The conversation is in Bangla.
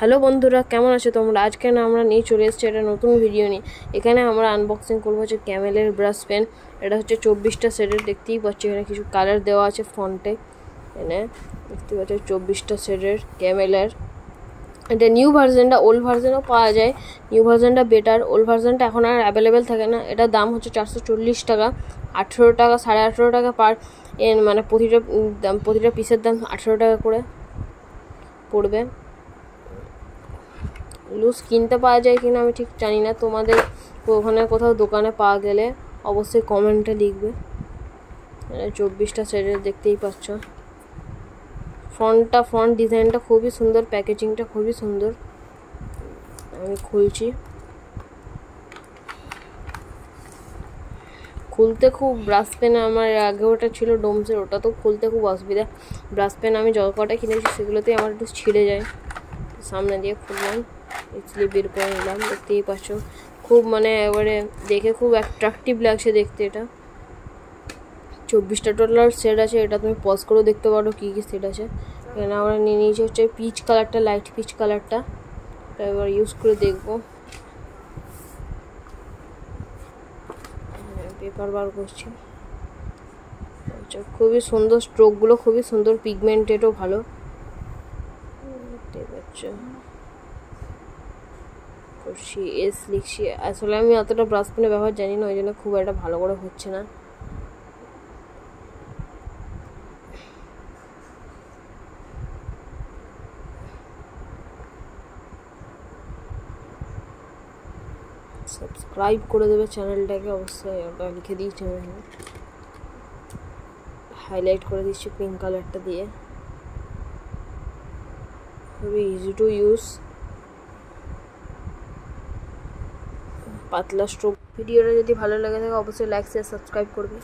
হ্যালো বন্ধুরা, কেমন আছো তোমরা? আজকে না আমরা নিয়ে চলে এসেছি একটা নতুন ভিডিও নিয়ে। এখানে আমরা আনবক্সিং করবো হচ্ছে ক্যামেলের ব্রাশ পেন। এটা হচ্ছে 24টা শেডের, দেখতেই পাচ্ছি এখানে কিছু কালার দেওয়া আছে ফন্টে। এখানে দেখতে পাচ্ছি 24টা শেডের ক্যামেলের। এটা নিউ ভার্জনটা, ওল্ড ভার্জনও পাওয়া যায়। নিউ ভার্জনটা বেটার, ওল্ড ভার্জনটা এখন আর অ্যাভেলেবেল থাকে না। এটার দাম হচ্ছে 440 টাকা, 18 টাকা, 18.5 টাকা পার, মানে প্রতিটা পিসের দাম 18 টাকা করে পড়বে। লুজ কিনতে পাওয়া যায় কিনা আমি ঠিক জানি না, তোমাদের ওখানে কোথাও দোকানে পাওয়া গেলে অবশ্যই কমেন্টে লিখবে। 24টা শেডের দেখতেই পাচ্ছ। ফন্ট ডিজাইনটা খুবই সুন্দর, প্যাকেজিংটা খুবই সুন্দর। আমি খুলছি, খুলতে খুব, ব্রাশ পেন আমার আগে ওটা ছিল ডোমসের, ওটা তো খুলতে খুব অসুবিধা। ব্রাশ পেন আমি যত কটা কিনেছি সেগুলোতেই আমার একটু ছিঁড়ে যায়। সামনে দিয়ে খুললাম, ইজিলি বের করে নিলাম। দেখতেই পাচ্ছ খুব, মানে এবারে দেখে খুব অ্যাট্রাকটিভ লাগছে দেখতে। এটা 24টা টোটাল সেট আছে। এটা তুমি পজ করেও দেখতে পারো কী কী সেট আছে। এখানে আমরা নিয়ে নিয়েছি হচ্ছে পিচ কালারটা, লাইট পিচ কালারটা। এটা এবার ইউজ করে দেখবো। পেপার বার করছি। আচ্ছা, খুবই সুন্দর, স্ট্রোকগুলো খুবই সুন্দর, পিগমেন্টেডও ভালো। দেখতে পাচ্ছ করছি, এস লিখছি। আসলে আমি অতটা ব্রাশ পেনে ব্যবহার জানি না, ওই জন্য খুব একটা ভালো করে হচ্ছে না। সাবস্ক্রাইব করে দেবে চ্যানেলটাকে অবশ্যই, ওটা লিখে দিয়েছি আমি, হাইলাইট করে দিচ্ছি পিঙ্ক কালারটা দিয়ে। খুবই ইজি টু ইউজ, পাতলা স্ট্রোক। ভিডিওটা যদি ভালো লাগে থাকে অবশ্যই লাইক শেয়ার সাবস্ক্রাইব করবে।